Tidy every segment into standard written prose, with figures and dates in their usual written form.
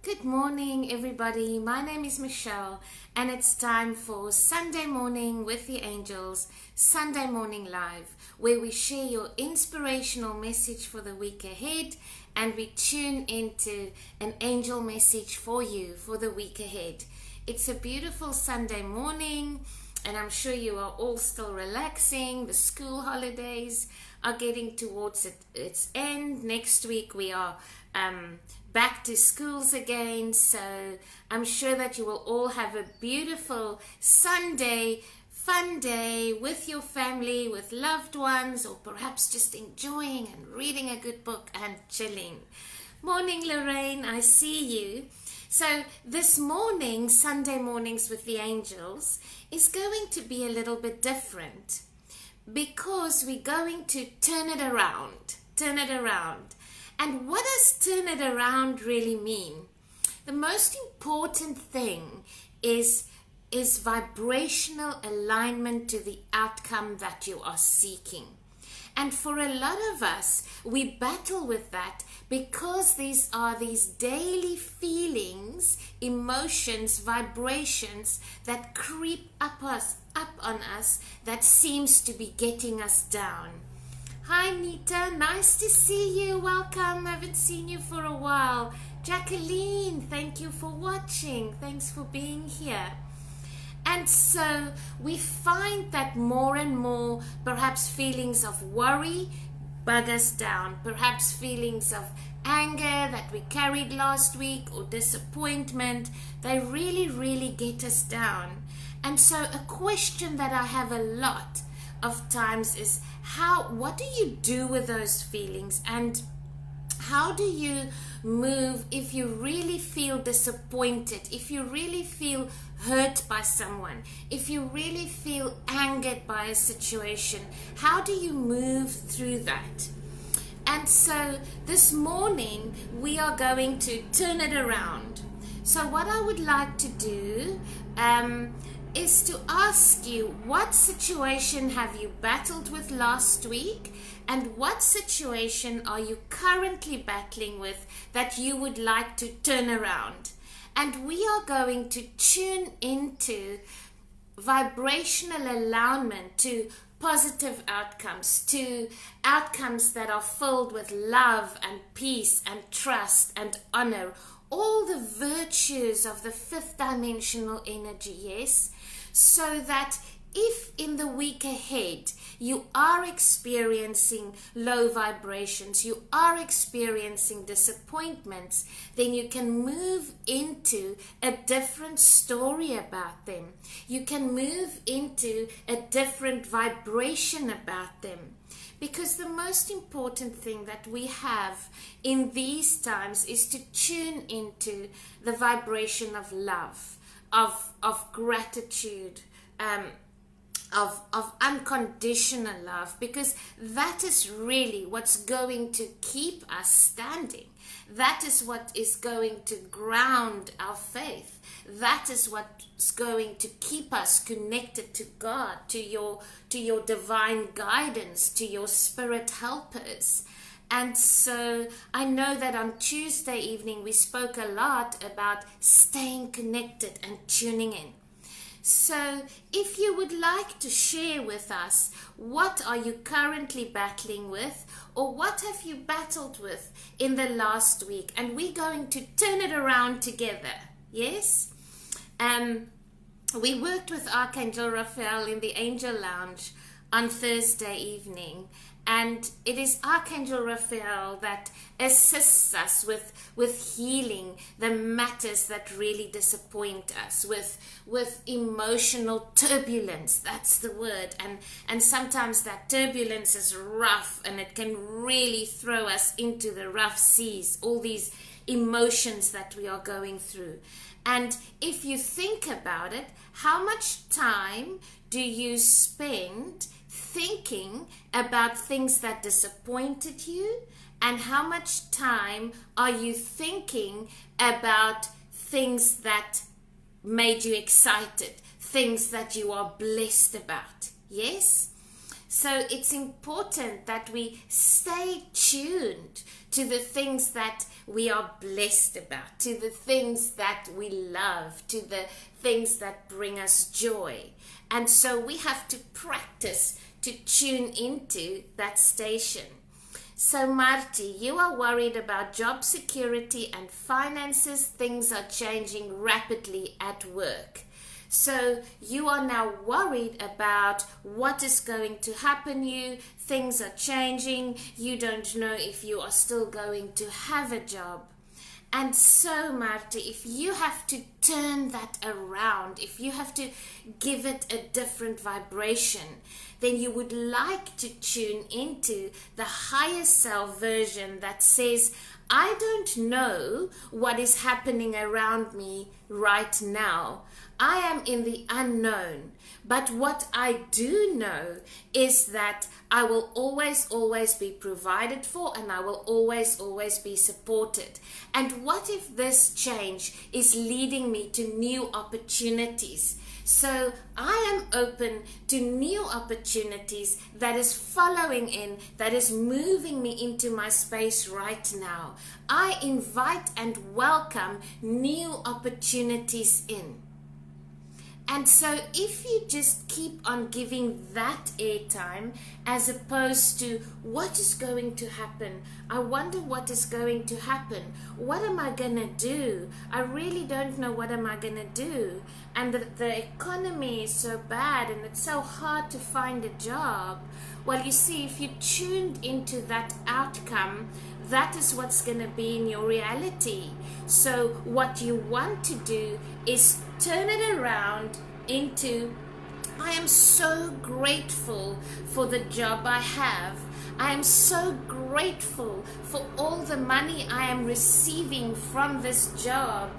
Good morning, everybody. My name is Michelle, and it's time for Sunday Morning with the Angels, Sunday Morning Live, where we share your inspirational message for the week ahead and we tune into an angel message for you for the week ahead. It's a beautiful Sunday morning, and I'm sure you are all still relaxing. The school holidays are getting towards its end. Next week we are back to schools again, so I'm sure that you will all have a beautiful Sunday, fun day with your family, with loved ones, or perhaps just enjoying and reading a good book and chilling. Morning, Lorraine, I see you. So this morning, Sunday Mornings with the Angels, is going to be a little bit different because we're going to turn it around. And what does turn it around really mean? The most important thing is vibrational alignment to the outcome that you are seeking. And for a lot of us, we battle with that because these are these daily feelings, emotions, vibrations that creep up on us that seems to be getting us down. Hi Nita, nice to see you. Welcome. I haven't seen you for a while. Jacqueline, thank you for watching. Thanks for being here. And so we find that more and more, perhaps feelings of worry bug us down, perhaps feelings of anger that we carried last week or disappointment, they really get us down. And so a question that I have a lot of times is what do you do with those feelings, and how do you move if you really feel disappointed, if you really feel hurt by someone, if you really feel angered by a situation? How do you move through that? And so this morning we are going to turn it around. So what I would like to do is to ask you, what situation have you battled with last week, and what situation are you currently battling with that you would like to turn around? And we are going to tune into vibrational alignment to positive outcomes, to outcomes that are filled with love and peace and trust and honor, all the virtues of the fifth dimensional energy, yes? So that if in the week ahead you are experiencing low vibrations, you are experiencing disappointments, then you can move into a different story about them. You can move into a different vibration about them. Because the most important thing that we have in these times is to tune into the vibration of love, of gratitude, of unconditional love, because that is really what's going to keep us standing. That is what is going to ground our faith. That is what's going to keep us connected to God, to your divine guidance, to your spirit helpers. And so I know that on Tuesday evening we spoke a lot about staying connected and tuning in. So if you would like to share with us, what are you currently battling with, or what have you battled with in the last week? And we're going to turn it around together, yes? We worked with Archangel Raphael in the Angel Lounge on Thursday evening, and it is Archangel Raphael that assists us with healing the matters that really disappoint us, with emotional turbulence. That's the word. And sometimes that turbulence is rough, and it can really throw us into the rough seas, all these emotions that we are going through. And if you think about it, how much time do you spend thinking about things that disappointed you, and how much time are you thinking about things that made you excited, things that you are blessed about? Yes? So it's important that we stay tuned to the things that we are blessed about, to the things that we love, to the things that bring us joy. And so we have to practice to tune into that station. So Marty, you are worried about job security and finances. Things are changing rapidly at work. So you are now worried about what is going to happen to you. Things are changing. You don't know if you are still going to have a job. And so, Marty, if you have to turn that around, if you have to give it a different vibration, then you would like to tune into the higher self version that says, I don't know what is happening around me right now. I am in the unknown. But what I do know is that I will always be provided for, and I will always be supported. And what if this change is leading me to new opportunities? So I am open to new opportunities that is following in, that is moving me into my space right now. I invite and welcome new opportunities in. And so if you just keep on giving that airtime as opposed to what is going to happen, I wonder what is going to happen. What am I going to do? I really don't know what am I going to do. And the economy is so bad and it's so hard to find a job. Well, you see, if you tuned into that outcome, that is what's going to be in your reality. So what you want to do is turn it around into, I am so grateful for the job I have. I am so grateful for all the money I am receiving from this job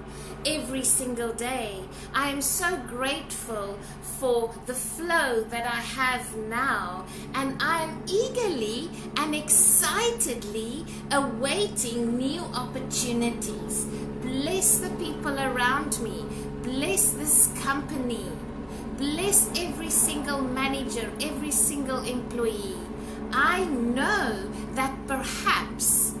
every single day. I am so grateful for the flow that I have now, and I am eagerly and excitedly awaiting new opportunities. Bless the people around me. Bless this company. Bless every single manager, every single employee. I know that perhaps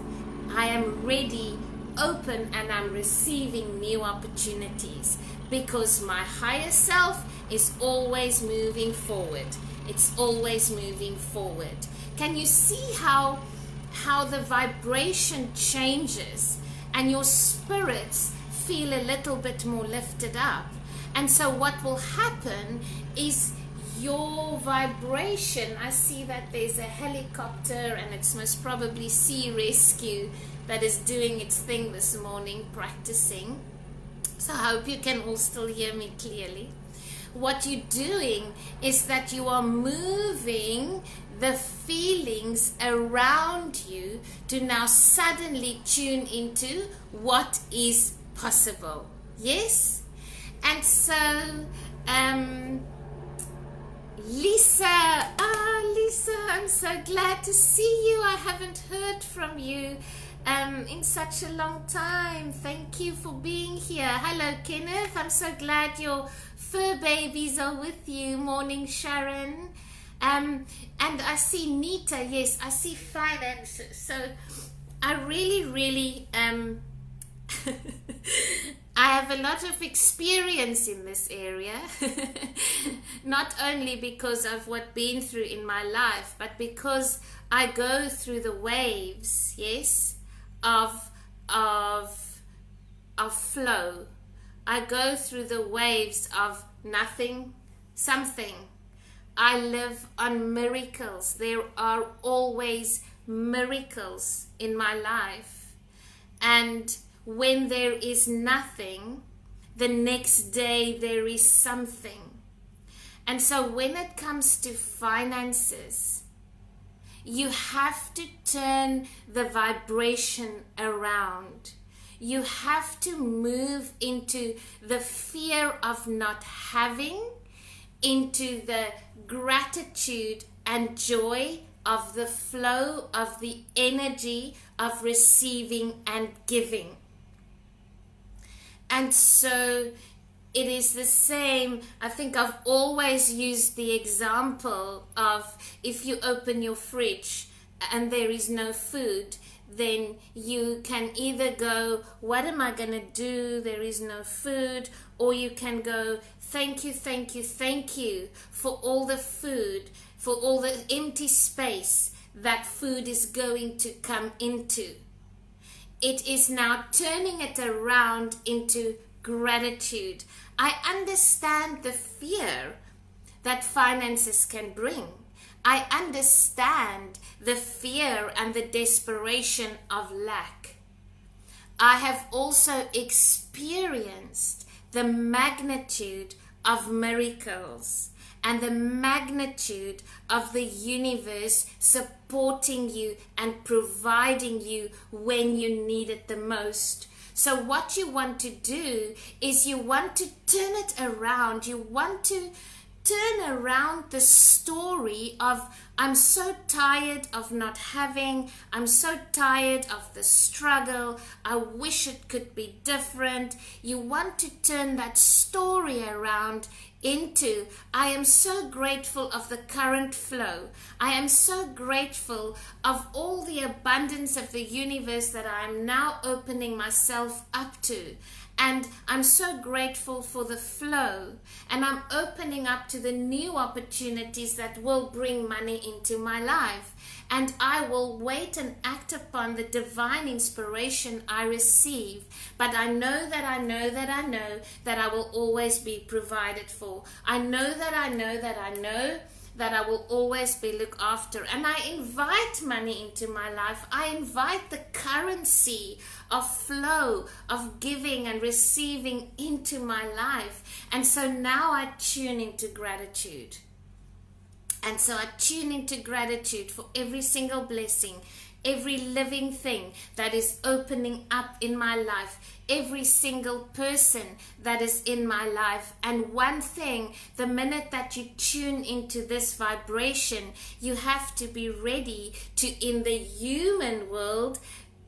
I am ready, open, and I'm receiving new opportunities because my higher self is always moving forward. It's always moving forward. Can you see how the vibration changes and your spirits feel a little bit more lifted up? And so what will happen is your vibration, I see that there's a helicopter and it's most probably sea rescue that is doing its thing this morning, practicing. So I hope you can all still hear me clearly. What you're doing is that you are moving the feelings around you to now suddenly tune into what is possible. Yes? And so, Lisa, Lisa, I'm so glad to see you. I haven't heard from you in such a long time. Thank you for being here. Hello, Kenneth. I'm so glad your fur babies are with you. Morning, Sharon. And I see Nita. Yes, I see finances. So I really I have a lot of experience in this area, not only because of what been through in my life, but because I go through the waves, yes, of flow. I go through the waves of nothing, something. I live on miracles. There are always miracles in my life. And when there is nothing, the next day there is something. And so when it comes to finances, you have to turn the vibration around. You have to move into the fear of not having, into the gratitude and joy of the flow of the energy of receiving and giving. And so It is the same. I think I've always used the example of if you open your fridge and there is no food, then you can either go, what am I going to do? There is no food. Or you can go, thank you, thank you, thank you for all the food, for all the empty space that food is going to come into. It is now turning it around into gratitude. I understand the fear that finances can bring. I understand the fear and the desperation of lack. I have also experienced the magnitude of miracles and the magnitude of the universe supporting you and providing you when you need it the most. So what you want to do is you want to turn it around. You want to turn around the story of, I'm so tired of not having, I'm so tired of the struggle, I wish it could be different. You want to turn that story around into, I am so grateful of the current flow. I am so grateful of all the abundance of the universe that I am now opening myself up to. And I'm so grateful for the flow, and I'm opening up to the new opportunities that will bring money into my life. And I will wait and act upon the divine inspiration I receive. But I know that I know that I know that I will always be provided for. I know that I know that I know that I will always be looked after. And I invite money into my life. I invite the currency of flow, of giving and receiving into my life. And so now I tune into gratitude. And so I tune into gratitude for every single blessing, every living thing that is opening up in my life, every single person that is in my life. And one thing, the minute that you tune into this vibration, you have to be ready to, in the human world,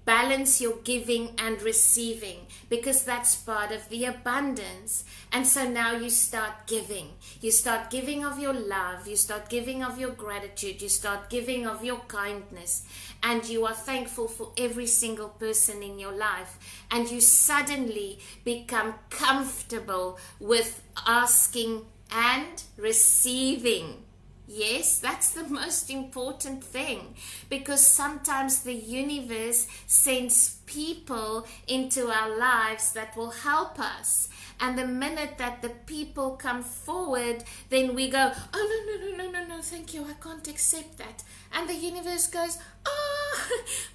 balance your giving and receiving, because that's part of the abundance. And so now you start giving. You start giving of your love. You start giving of your gratitude. You start giving of your kindness. And you are thankful for every single person in your life. And you suddenly become comfortable with asking and receiving. Yes, that's the most important thing, because sometimes the universe sends people into our lives that will help us. And the minute that the people come forward, then we go, oh, no, thank you, I can't accept that. And the universe goes,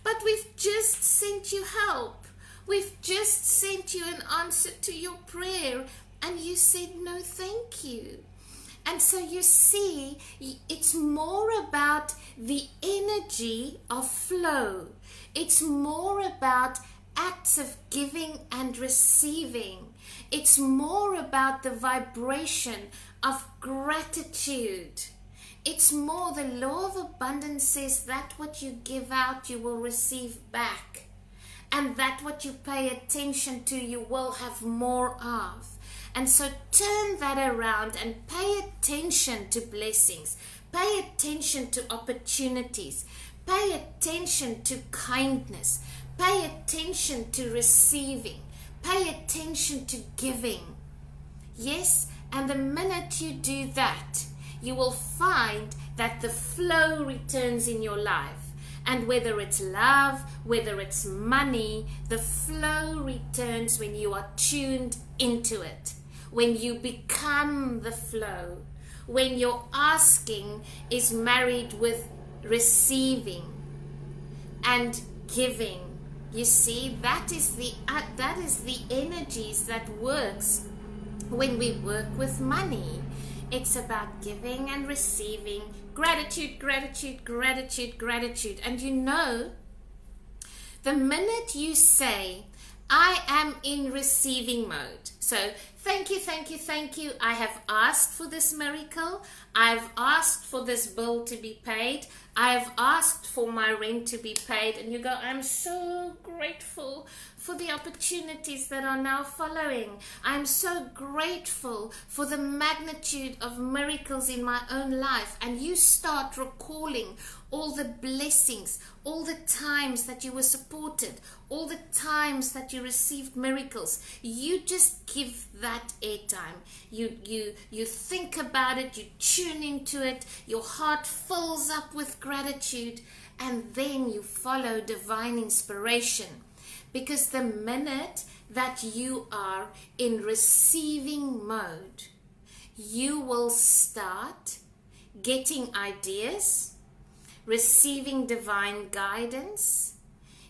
but we've just sent you help. We've just sent you an answer to your prayer. And you said, no, thank you. And so you see, it's more about the energy of flow. It's more about acts of giving and receiving. It's more about the vibration of gratitude. It's more, the law of abundance says that what you give out, you will receive back. And that what you pay attention to, you will have more of. And so turn that around and pay attention to blessings. Pay attention to opportunities. Pay attention to kindness. Pay attention to receiving. Pay attention to giving. Yes, and the minute you do that, you will find that the flow returns in your life. And whether it's love, whether it's money, the flow returns when you are tuned into it. When you become the flow, when your asking is married with receiving and giving. You see, that is the energies that works when we work with money. It's about giving and receiving, gratitude, gratitude, gratitude, gratitude. And you know, the minute you say, I am in receiving mode. So thank you, thank you, thank you. I have asked for this miracle. I've asked for this bill to be paid. I've asked for my rent to be paid. And you go, I'm so grateful for the opportunities that are now following. I'm so grateful for the magnitude of miracles in my own life. And you start recalling all the blessings, all the times that you were supported, all the times that you received miracles. You just give that airtime. You think about it, you tune into it, your heart fills up with gratitude, and then you follow divine inspiration. Because the minute that you are in receiving mode, you will start getting ideas, receiving divine guidance.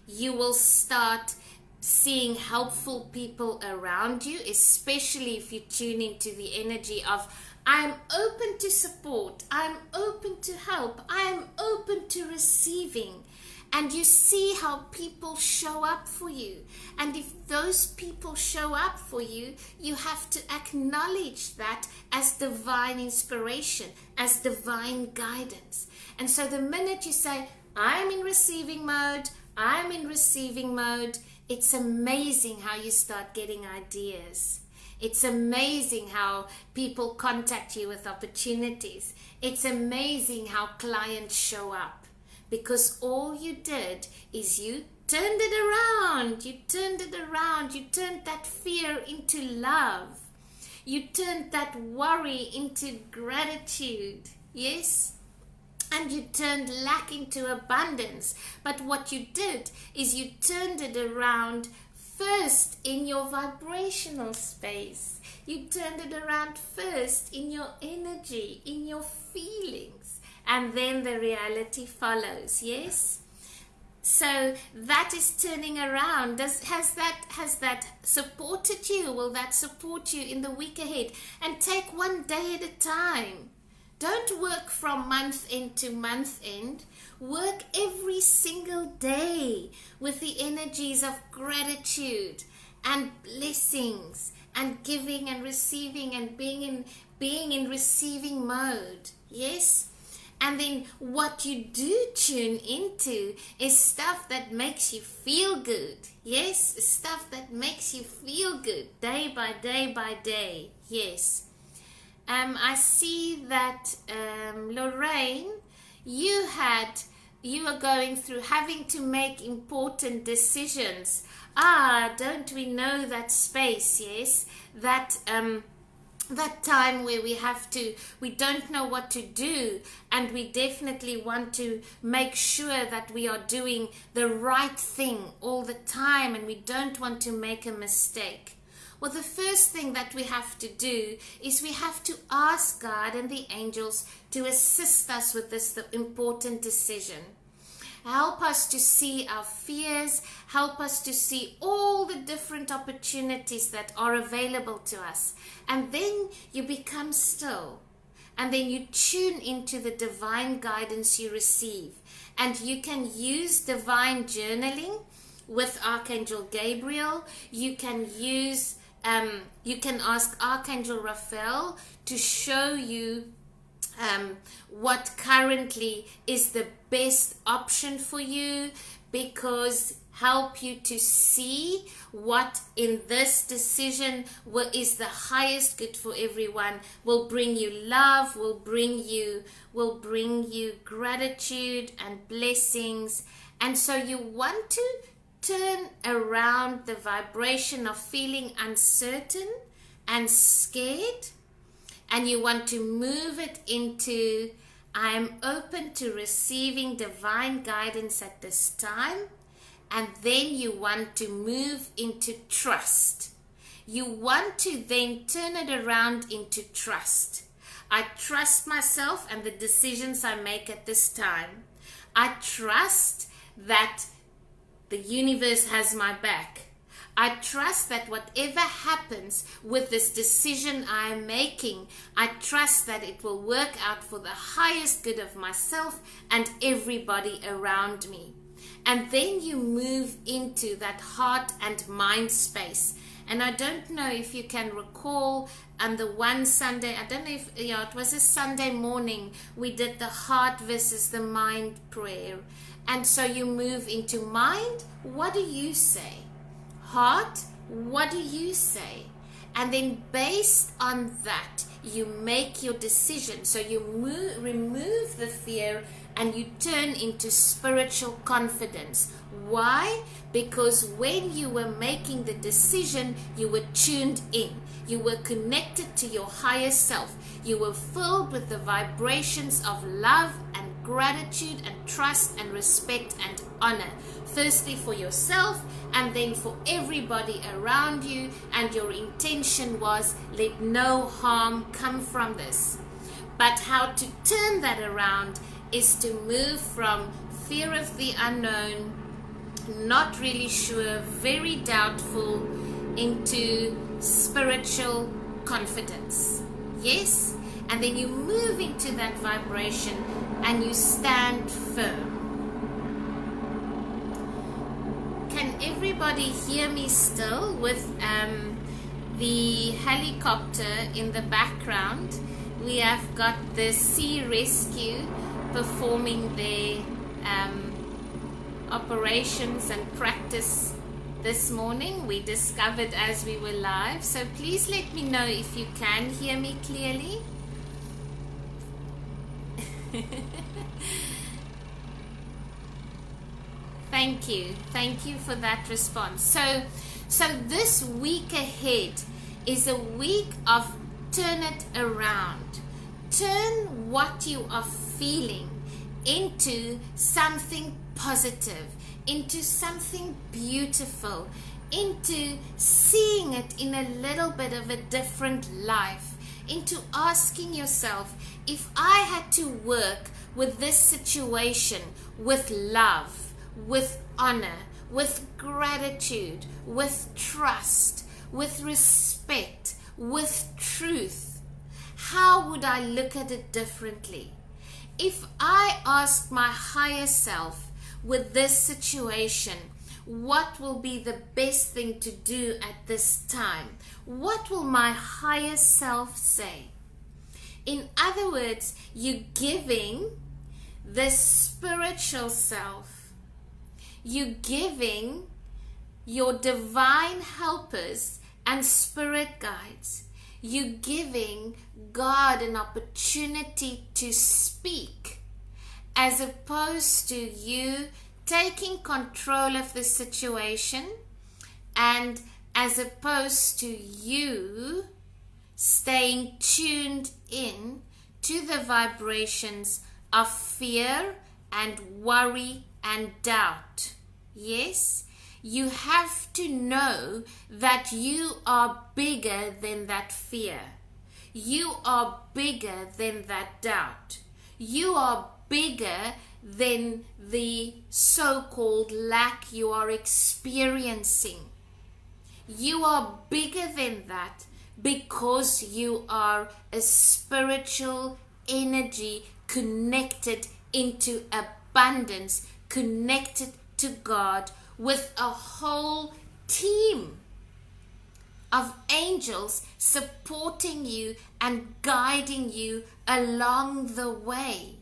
You will start seeing helpful people around you, especially if you tune into the energy of, I'm open to support, I'm open to help, I'm open to receiving. And you see how people show up for you. And if those people show up for you, you have to acknowledge that as divine inspiration, as divine guidance. And so the minute you say, I'm in receiving mode, I'm in receiving mode, it's amazing how you start getting ideas. It's amazing how people contact you with opportunities. It's amazing how clients show up. Because all you did is you turned it around. You turned it around. You turned that fear into love. You turned that worry into gratitude. Yes? And you turned lack into abundance. But what you did is you turned it around first in your vibrational space. You turned it around first in your energy, in your feelings. And then the reality follows. Yes? So that is turning around. Has that supported you? Will that support you in the week ahead? And take one day at a time. Don't work from month end to month end. Work every single day with the energies of gratitude and blessings and giving and receiving and being in receiving mode. Yes? And then what you do tune into is stuff that makes you feel good. Yes, stuff that makes you feel good day by day by day. Yes. I see that Lorraine, you are going through having to make important decisions. Don't we know that space? Yes, that time where we don't know what to do, and we definitely want to make sure that we are doing the right thing all the time, and we don't want to make a mistake. Well, the first thing that we have to do is we have to ask God and the angels to assist us with this important decision. Help us to see our fears. Help us to see all the different opportunities that are available to us. And then you become still. And then you tune into the divine guidance you receive. And you can use divine journaling with Archangel Gabriel. You can ask Archangel Raphael to show you what currently is the best option for you, because help you to see what in this decision is the highest good for everyone, will bring you love, will bring you gratitude and blessings. And so you want to turn around the vibration of feeling uncertain and scared, and you want to move it into, I am open to receiving divine guidance at this time. And then you want to move into trust. You want to then turn it around into trust. I trust myself and the decisions I make at this time. I trust that the universe has my back. I trust that whatever happens with this decision I am making, I trust that it will work out for the highest good of myself and everybody around me. And then you move into that heart and mind space. And I don't know if you can recall on the one Sunday, I don't know if, it was a Sunday morning, we did the heart versus the mind prayer. And so you move into mind. What do you say? Heart, what do you say? And then based on that, you make your decision. So you remove the fear and you turn into spiritual confidence. Why? Because when you were making the decision, you were tuned in. You were connected to your higher self. You were filled with the vibrations of love and gratitude and trust and respect and honor. Firstly for yourself and then for everybody around you. And your intention was, let no harm come from this. But how to turn that around is to move from fear of the unknown, not really sure, very doubtful, into spiritual confidence. Yes? And then you move into that vibration and you stand firm. Can everybody hear me still with the helicopter in the background? We have got the sea rescue performing their operations and practice this morning. We discovered as we were live. So please let me know if you can hear me clearly. Thank you. Thank you for that response. So this week ahead is a week of turn it around. Turn what you are feeling into something positive, into something beautiful, into seeing it in a little bit of a different life, into asking yourself, if I had to work with this situation with love, with honor, with gratitude, with trust, with respect, with truth, how would I look at it differently? If I ask my higher self with this situation, what will be the best thing to do at this time? What will my higher self say? In other words, you're giving the spiritual self, you're giving your divine helpers and spirit guides, you're giving God an opportunity to speak, as opposed to you taking control of the situation, and as opposed to you staying tuned in to the vibrations of fear and worry and doubt. Yes, you have to know that you are bigger than that fear. You are bigger than that doubt. You are bigger than the so-called lack you are experiencing. You are bigger than that because you are a spiritual energy connected into abundance, connected to God, with a whole team of angels supporting you and guiding you along the way.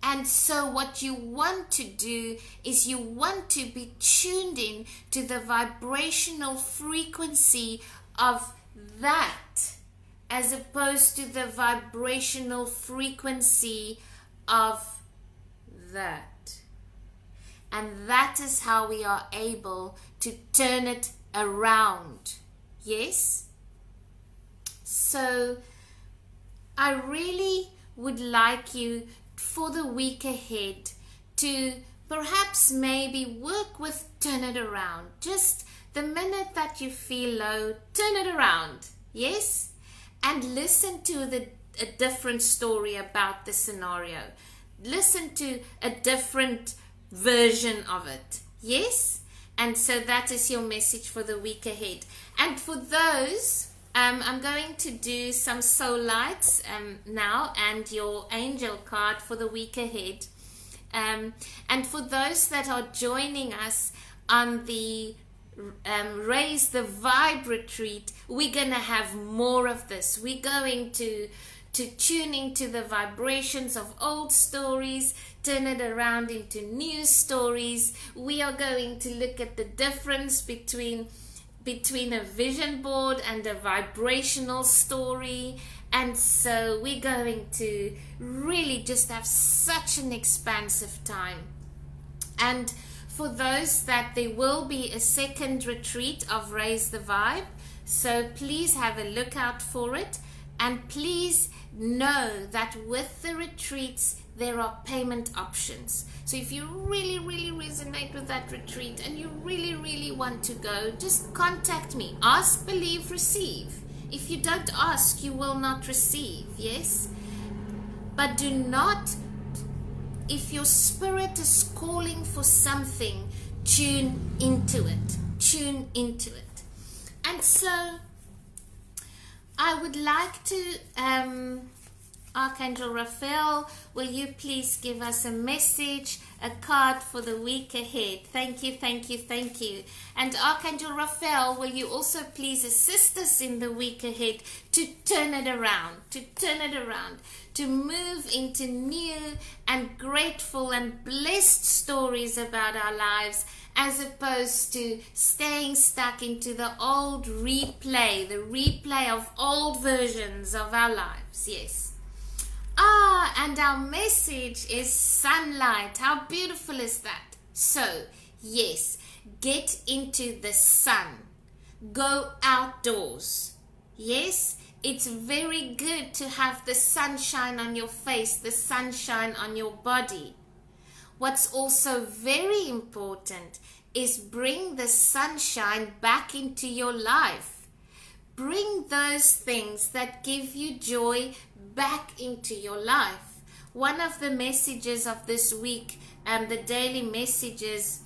And so what you want to do is you want to be tuned in to the vibrational frequency of that, as opposed to the vibrational frequency of that. And that is how we are able to turn it around. Yes? So I really would like you for the week ahead to perhaps maybe work with turn it around. Just the minute that you feel low, turn it around. Yes? And listen to a different story about the scenario. Listen to a different version of it. Yes? And so that is your message for the week ahead. And for those, I'm going to do some soul lights now and your angel card for the week ahead. And for those that are joining us on the Raise the Vibe retreat, we're going to have more of this. We're going to to tune into the vibrations of old stories, turn it around into new stories. We are going to look at the difference between a vision board and a vibrational story. And so we're going to really just have such an expansive time. And for those that there will be a second retreat of Raise the Vibe, so please have a look out for it. And please know that with the retreats, there are payment options. So if you really, really resonate with that retreat and you really, really want to go, just contact me. Ask, believe, receive. If you don't ask, you will not receive, yes? But do not, if your spirit is calling for something, tune into it. Tune into it. And so I would like to, Archangel Raphael, will you please give us a message, a card for the week ahead? Thank you, thank you, thank you. And Archangel Raphael, will you also please assist us in the week ahead to turn it around, to move into new and grateful and blessed stories about our lives, as opposed to staying stuck into the old replay, the replay of old versions of our lives, yes. And our message is sunlight. How beautiful is that? So, yes, get into the sun. Go outdoors. Yes, it's very good to have the sunshine on your face, the sunshine on your body. What's also very important is bring the sunshine back into your life. Bring those things that give you joy back into your life. One of the messages of this week, the daily messages,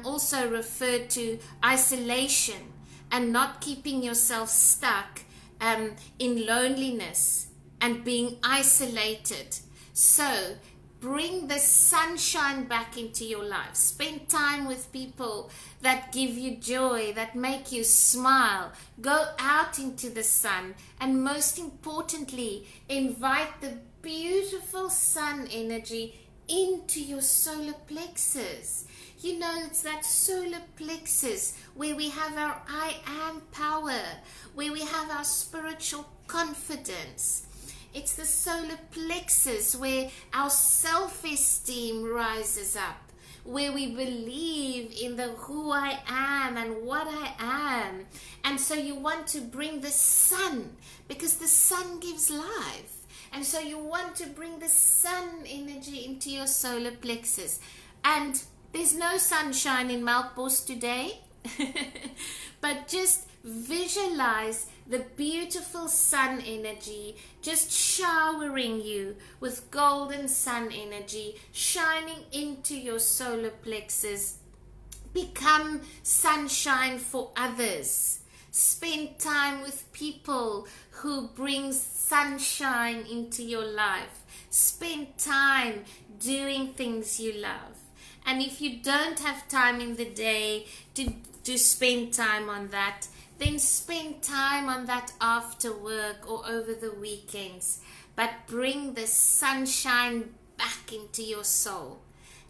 also referred to isolation and not keeping yourself stuck in loneliness and being isolated. So bring the sunshine back into your life. Spend time with people that give you joy, that make you smile. Go out into the sun. And most importantly, invite the beautiful sun energy into your solar plexus. You know, it's that solar plexus where we have our I am power, where we have our spiritual confidence. It's the solar plexus where our self-esteem rises up, where we believe in the who I am and what I am. And so you want to bring the sun, because the sun gives life. And so you want to bring the sun energy into your solar plexus. And there's no sunshine in Melkbos today, but just visualize the beautiful sun energy just showering you with golden sun energy, shining into your solar plexus. Become sunshine for others. Spend time with people who bring sunshine into your life. Spend time doing things you love. And if you don't have time in the day to spend time on that, then spend time on that after work or over the weekends. But bring the sunshine back into your soul.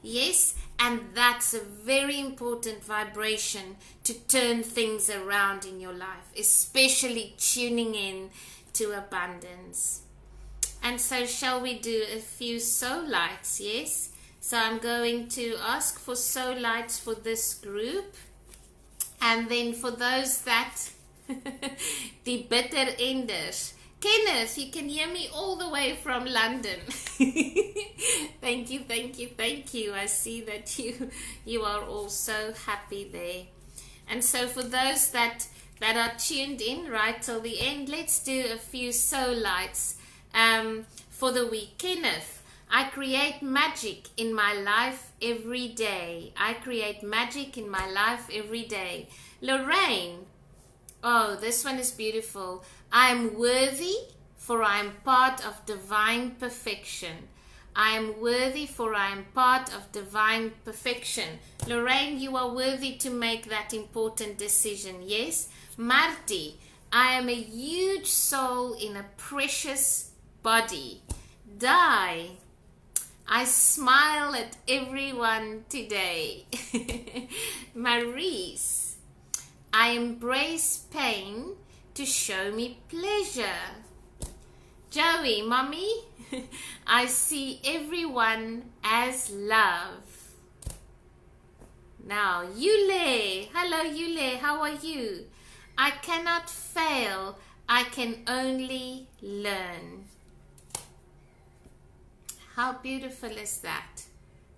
Yes, and that's a very important vibration to turn things around in your life, especially tuning in to abundance. And so shall we do a few soul lights, yes? So I'm going to ask for soul lights for this group. And then for those that, the bitter enders. Kenneth, you can hear me all the way from London. Thank you, thank you, thank you. I see that you are all so happy there. And so for those that are tuned in right till the end, let's do a few soul lights for the week. Kenneth, I create magic in my life every day. I create magic in my life every day. Lorraine, oh, this one is beautiful. I am worthy, for I am part of divine perfection. I am worthy, for I am part of divine perfection. Lorraine, you are worthy to make that important decision, yes? Marty, I am a huge soul in a precious body. Die. I smile at everyone today. Maurice, I embrace pain to show me pleasure. Joey, Mommy, I see everyone as love. Now, Yule, hello Yule, how are you? I cannot fail, I can only learn. How beautiful is that?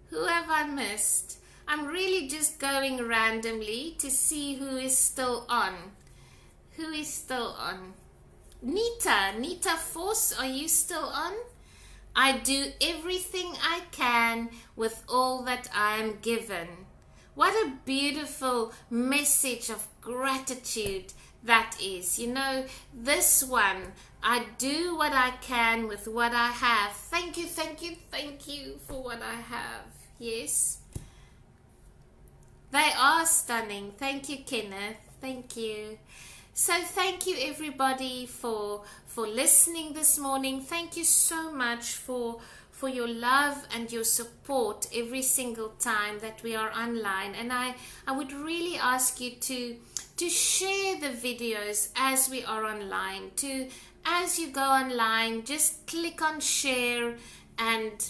Who have I missed? I'm really just going randomly to see who is still on. Who is still on? Nita Force, are you still on? I do everything I can with all that I am given. What a beautiful message of gratitude that is. You know, this one, I do what I can with what I have. Thank you for what I have. Yes. They are stunning. Thank you, Kenneth. Thank you. So thank you everybody for listening this morning. Thank you so much for your love and your support every single time that we are online. And I would really ask you to share the videos as we are online. As you go online, just click on share, and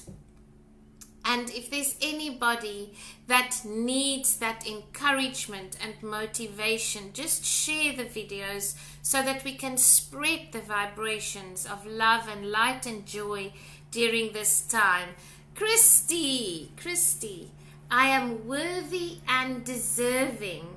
if there's anybody that needs that encouragement and motivation, just share the videos so that we can spread the vibrations of love and light and joy during this time. Christy, I am worthy and deserving.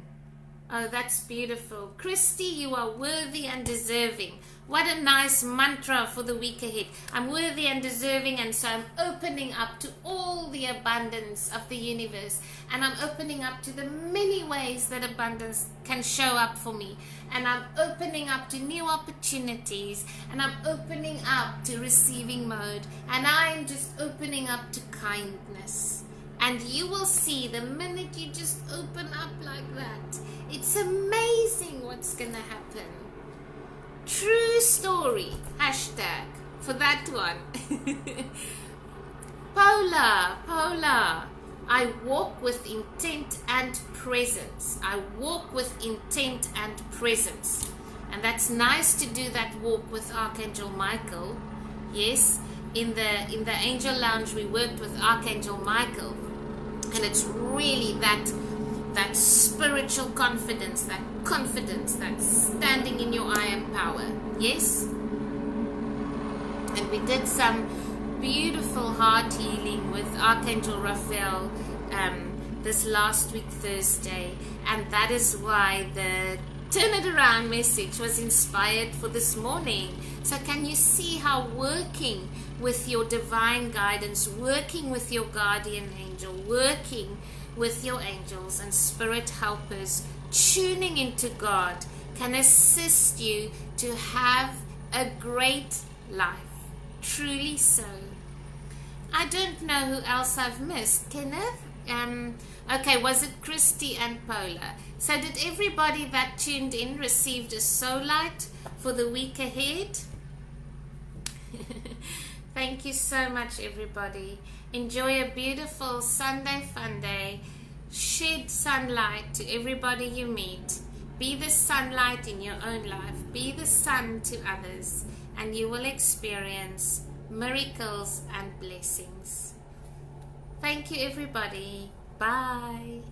Oh, that's beautiful. Christy, you are worthy and deserving. What a nice mantra for the week ahead. I'm worthy and deserving, and so I'm opening up to all the abundance of the universe. And I'm opening up to the many ways that abundance can show up for me. And I'm opening up to new opportunities. And I'm opening up to receiving mode. And I'm just opening up to kindness. And you will see the minute you just open up like that, it's amazing what's going to happen. True story, hashtag for that one. Paula, I walk with intent and presence. I walk with intent and presence. And that's nice to do that walk with Archangel Michael. Yes, in the Angel Lounge we worked with Archangel Michael. And it's really that spiritual confidence, that standing in your I am power. Yes? And we did some beautiful heart healing with Archangel Raphael this last week Thursday, and that is why the Turn It Around message was inspired for this morning. So can you see how working with your divine guidance, working with your guardian angel, working with your angels and spirit helpers, tuning into God can assist you to have a great life. Truly so. I don't know who else I've missed. Kenneth? Okay, was it Christy and Paula? So did everybody that tuned in received a soul light for the week ahead? Thank you so much, everybody. Enjoy a beautiful Sunday fun day. Shed sunlight to everybody you meet. Be the sunlight in your own life. Be the sun to others, and you will experience miracles and blessings. Thank you, everybody. Bye.